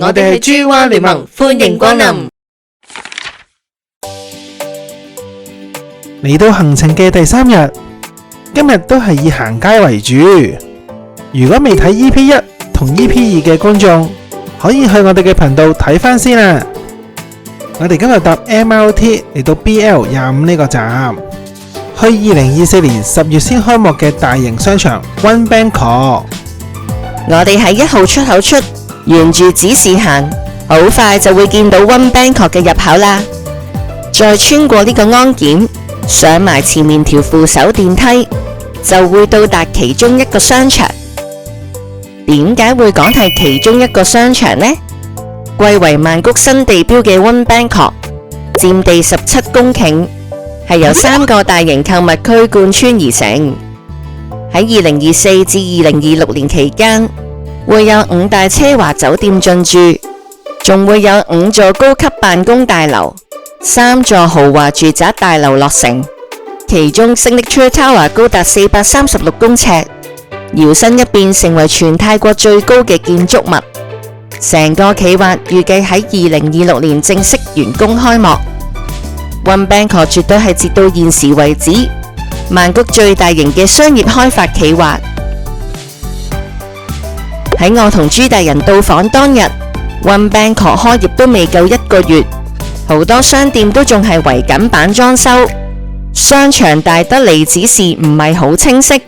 我哋係豬蛙聯盟，歡迎光臨。嚟到行程嘅第3日，今日都係以行街為主。如果未睇 EP1 同 EP2 嘅觀眾，可以去我哋嘅頻道睇返先啦。我哋今日搭 MRT 嚟到 BL25 呢個站，去2024年10月先開幕嘅大型商場 One Bangkok。我哋喺1號出口出，沿住指示行，好快就會見到 One Bangkok 嘅入口啦。再穿過呢個安檢，上埋前面條扶手電梯，就會到達其中一個商場。點解會講係其中一個商場呢？貴為曼谷新地標嘅 One Bangkok， 佔地17公頃，係由3個大型購物區貫穿而成。喺2024至2026年期間，會有5大奢華酒店進駐，仲會有5座高級辦公大樓、3座豪華住宅大樓落成。其中 Signature Tower 高達436公尺，搖身一變成為全泰國最高嘅建築物。成個企劃預計喺2026年正式完工開幕。One Bangkok 絕對係截到現時為止曼谷最大型嘅商業開發企劃。喺我同朱大人到訪當日， One Bangkok 開業都未夠1個月，好多商店都仲係圍緊板裝修，商場大得嚟指示唔係好清晰。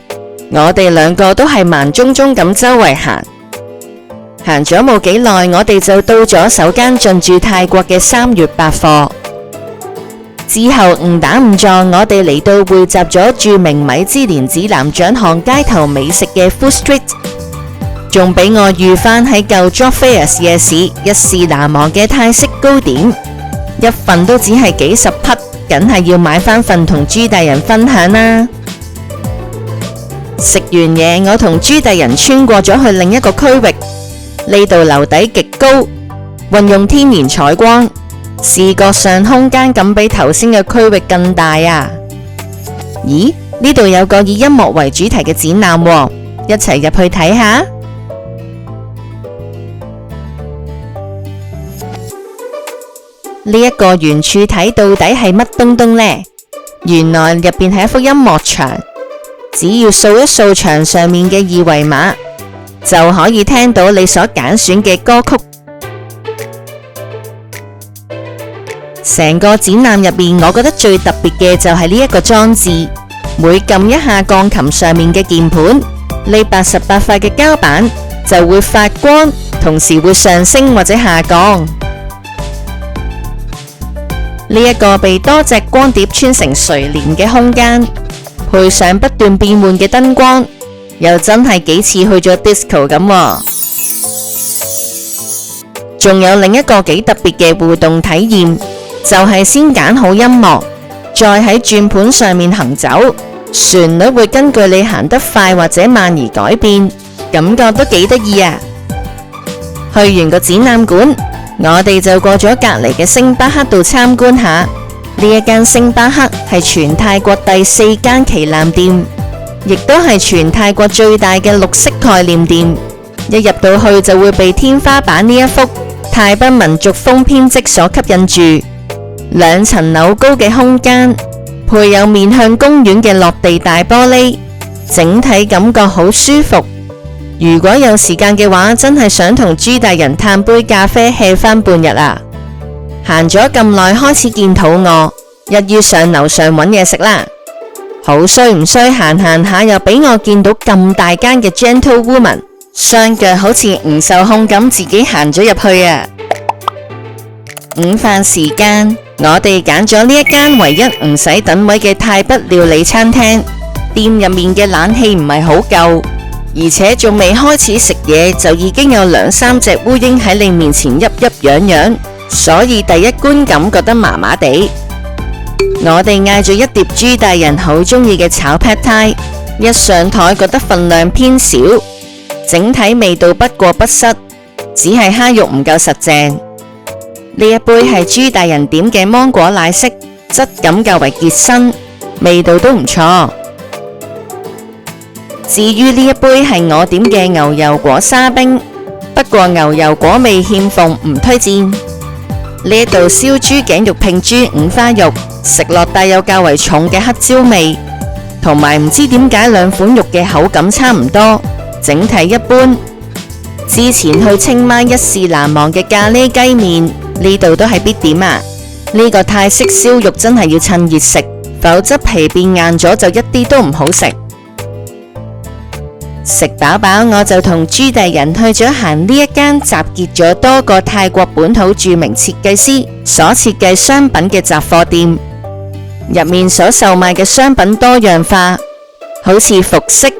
我哋2個都係慢中中咁周圍行，行咗冇幾耐，我哋就到咗首間進駐泰國嘅3月百貨。之後誤打誤撞，我哋嚟到匯集咗著名米芝蓮指南獎項街頭美食嘅 Food Street， 仲俾我遇返喺舊 Job Fairs 夜市一試難忘嘅泰式糕點，一份都只係幾十匹，梗係要買返份同朱大人分享啦。食完嘢，我同朱大人穿過咗去另一個區域，呢度樓底極高，運用天然採光，視覺上空間感比頭先嘅區域更大啊！咦，呢度有個以音樂為主題嘅展覽喎，一齊入去睇下。呢一個圓柱體到底係乜東東呢？原來入邊係一幅音樂牆，只要掃一掃牆上面嘅2維碼，就可以聽到你所揀選嘅歌曲。成個展覽入面，我覺得最特別嘅就係呢一個裝置，每撳一下鋼琴上面嘅鍵盤，呢88塊嘅膠板就會發光，同時會上升或者下降。呢一個被多隻光碟穿成垂簾嘅空間，配上不斷變換嘅燈光，又真係幾似去咗 disco 咁喎。仲有另一個幾特別嘅互動體驗，就係先揀好音樂，再喺轉盤上面行走，旋律會根據你行得快或者慢而改變，感覺都幾得意啊！去完個展覽館，我哋就過咗隔籬嘅星巴克度參觀下。呢一間星巴克係全泰國第4間旗艦店，亦都係全泰國最大嘅綠色概念店。一入到去就會被天花板呢一幅泰北民族風編織所吸引住。2層樓高嘅空間，配有面向公園嘅落地大玻璃，整體感覺好舒服。如果有時間嘅話，真係想同朱大人嘆杯咖啡 hea 返半日啊！行咗咁耐，開始見肚餓，一於上樓上揾嘢食啦。好衰唔衰，行行下又俾我見到咁大間嘅 Gentlewoman， 雙腳好似唔受控咁自己行咗入去啊！午飯時間，我哋揀咗呢一間唯一唔使等位嘅泰北料理餐廳。店入面嘅冷氣唔係好夠，而且仲未開始食嘢，就已經有2-3隻烏蠅喺你面前鬱鬱癢癢，所以第一觀感覺得麻麻地。我哋嗌咗一碟朱大人好中意嘅炒 Pad Thai， 一上台覺得份量偏少，整體味道不過不失，只係蝦肉唔夠實淨。呢一杯係朱大人點嘅芒果奶昔，質感較為結身，味道都唔錯。至於呢一杯係我點嘅牛油果沙冰，不不過牛油果味欠奉，唔推薦。呢一道燒豬頸肉拼豬五花肉，食落帶有較為重嘅黑椒味，同埋唔知點解兩款肉嘅口感差唔多，整體一般。之前去清邁一試難忘嘅咖喱雞麵，呢度都係必點啊！呢個泰式燒肉真係要趁熱食，否則皮變硬咗就一啲都唔好食。食飽飽，我就同朱大人去咗行呢一間集結咗多個泰國本土著名設計師所設計商品嘅雜貨店。入面所售賣嘅商品多樣化，好似服飾、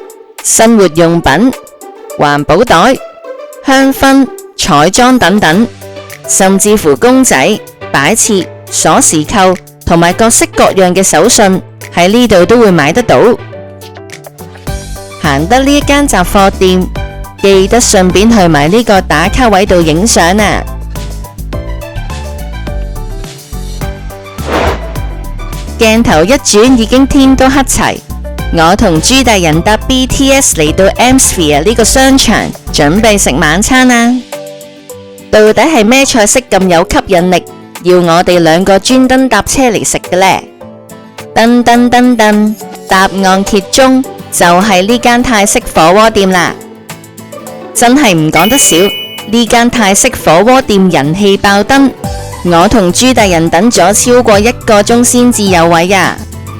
生活用品、環保袋、香薰、彩妝等等，甚至乎公仔、擺設、鎖匙扣同埋各式各樣嘅手信，喺呢度都會買得到。行得呢一間雜貨店，記得順便去埋呢個打卡位度影相啊！鏡頭一轉，已經天都黑齊。我同朱大人搭 BTS 嚟到 M-Sphere 呢個商場，準備食晚餐啊！到底係咩菜式咁有吸引力，要我哋兩個專登搭車嚟食嘅呢？噔噔噔噔，答案揭盅，就係呢間泰式火鍋店啦！真係唔講得少，呢間泰式火鍋店人氣爆燈。我同朱大人等咗超過1個鐘先至有位啊！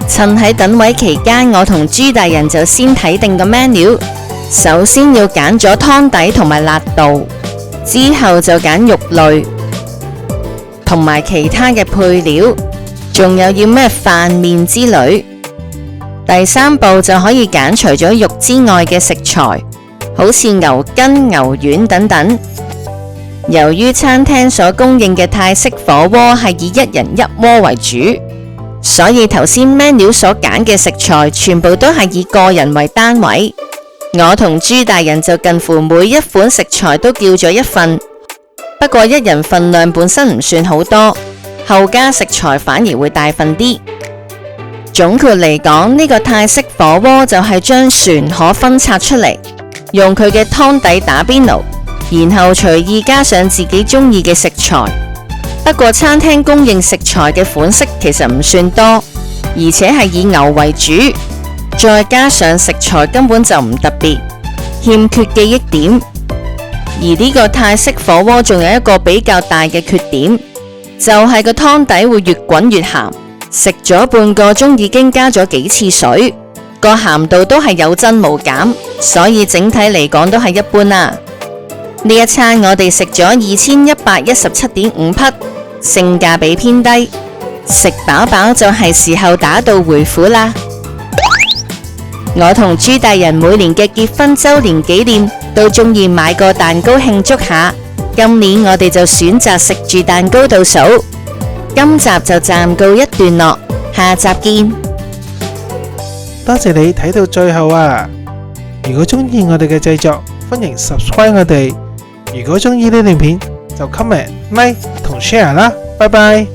趁喺等位期間，我同朱大人就先睇定個 menu。首先要揀咗湯底同埋辣度，之後就揀肉類同埋其他嘅配料，仲有要咩飯麵之類。第3步就可以揀除咗肉之外嘅食材，好似牛筋、牛丸等等。由於餐廳所供應嘅泰式火鍋係以1人1鍋為主，所以頭先 menu 所揀嘅食材全部都係以個人為單位。我同朱大人就近乎每一款食材都叫咗一份，不過1人份量本身唔算好多，後加食材反而會大份啲。總括嚟講，呢個泰式火鍋就係將船河分拆出嚟，用佢嘅湯底打邊爐，然後隨意加上自己中意嘅食材。不過餐廳供應食材嘅款式其實唔算多，而且係以牛為主，再加上食材根本就唔特別，欠缺記憶點。而呢個泰式火鍋仲有一個比較大嘅缺點，就係個湯底會越滾越鹹，食咗半個鐘已經加咗幾次水，個鹹度都係有增無減，所以整體嚟講都係一般啦。呢一餐我哋食咗2117.5匹，性價比偏低，食飽飽就係時候打道回府啦。我同朱大人每年嘅結婚周年紀念都中意買個蛋糕慶祝下，今年我哋就選擇食住蛋糕倒數。今集就暫告一段落，下集見。多謝你睇到最後啊！如果中意我哋嘅製作，歡迎 subscribe 我哋。如果中意呢段片，就 comment、like 同 share 啦。拜拜。